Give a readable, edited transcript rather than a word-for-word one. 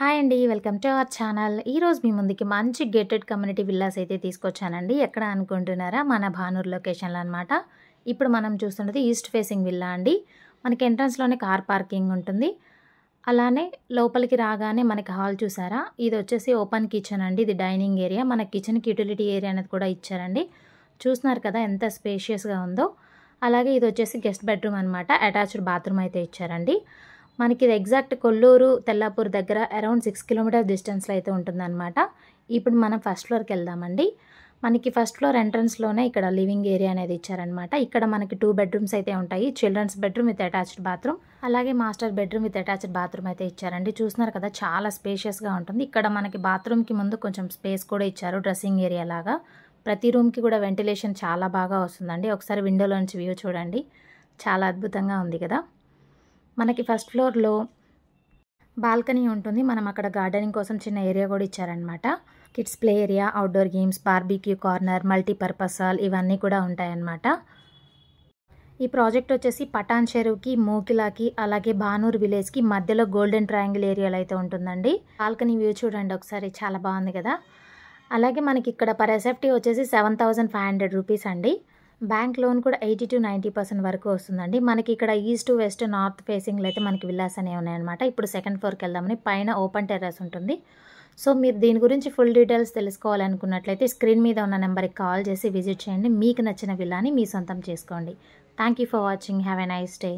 Hi అండి. Welcome to our channel. ఈరోజు మీ ముందుకి మంచి గేటెడ్ కమ్యూనిటీ విల్లాస్ అయితే తీసుకొచ్చానండి. ఎక్కడ అనుకుంటున్నారా? మన భానూర్ లొకేషన్‌లో అనమాట. ఇప్పుడు మనం చూస్తున్నది ఈస్ట్ ఫేసింగ్ విల్లా అండి. మనకి ఎంట్రన్స్‌లోనే కార్ పార్కింగ్ ఉంటుంది. అలానే లోపలికి రాగానే మనకి హాల్ చూసారా? ఇది వచ్చేసి ఓపెన్ కిచెన్ అండి. ఇది డైనింగ్ ఏరియా. మన కిచెన్‌కి యుటిలిటీ ఏరియా అనేది కూడా ఇచ్చారండి. చూస్తున్నారు కదా ఎంత స్పేషియస్‌గా ఉందో. అలాగే ఇది వచ్చేసి గెస్ట్ బెడ్రూమ్ అనమాట. అటాచ్డ్ బాత్రూమ్ అయితే ఇచ్చారండి. మనకి ఇది ఎగ్జాక్ట్ కొల్లూరు, తెల్లాపూర్ దగ్గర అరౌండ్ 6 కిలోమీటర్స్ డిస్టెన్స్‌లో అయితే ఉంటుందన్నమాట. ఇప్పుడు మనం ఫస్ట్ ఫ్లోర్‌కి వెళ్దామండి. మనకి ఫస్ట్ ఫ్లోర్ ఎంట్రన్స్‌లోనే ఇక్కడ లివింగ్ ఏరియా అనేది ఇచ్చారనమాట. ఇక్కడ మనకి 2 బెడ్రూమ్స్ అయితే ఉంటాయి. Children's bedroom with attached bathroom, అలాగే master bedroom with attached bathroom అయితే ఇచ్చారండి. చూస్తున్నారు కదా చాలా స్పేషియస్‌గా ఉంటుంది. ఇక్కడ మనకి బాత్రూమ్‌కి ముందు కొంచెం స్పేస్ కూడా ఇచ్చారు డ్రెస్సింగ్ ఏరియా లాగా. ప్రతి రూమ్‌కి కూడా వెంటిలేషన్ చాలా బాగా వస్తుందండి. ఒకసారి విండోలో నుంచి వ్యూ చూడండి. చాలా అద్భుతంగా ఉంది కదా! మనకి ఫస్ట్ ఫ్లోర్‌లో బాల్కనీ ఉంటుంది. మనం అక్కడ గార్డెనింగ్ కోసం చిన్న ఏరియా కూడా ఇచ్చారనమాట. Kids play area, outdoor games, barbecue corner, multipurpose hall ఇవన్నీ కూడా ఉంటాయన్నమాట. ఈ ప్రాజెక్ట్ వచ్చేసి పటాన్ చెరువుకి, మోకిలాకి, అలాగే భానూర్ విలేజ్‌కి మధ్యలో గోల్డెన్ ట్రయాంగిల్ ఏరియాలో అయితే ఉంటుందండి. బాల్కనీ వ్యూ చూడండి ఒకసారి, చాలా బాగుంది కదా! అలాగే మనకి ఇక్కడ పర్ ఎస్ఎఫ్టీ వచ్చేసి 7,500 రూపీస్ అండి. బ్యాంక్ లోన్ కూడా 80-90% వరకు వస్తుందండి. మనకి ఇక్కడ ఈస్ట్, వెస్ట్, నార్త్ ఫేసింగ్‌లో అయితే మనకి విల్లాస్ అనేవి ఉన్నాయన్నమాట. ఇప్పుడు సెకండ్ ఫ్లోర్‌కి వెళ్దామని. పైన ఓపెన్ టెర్రస్ ఉంటుంది. సో మీరు దీని గురించి ఫుల్ డీటెయిల్స్ తెలుసుకోవాలనుకున్నట్లయితే స్క్రీన్ మీద ఉన్న నెంబర్‌కి కాల్ చేసి విజిట్ చేయండి. మీకు నచ్చిన విల్లాని మీ సొంతం చేసుకోండి. Thank you for watching. Have a nice day.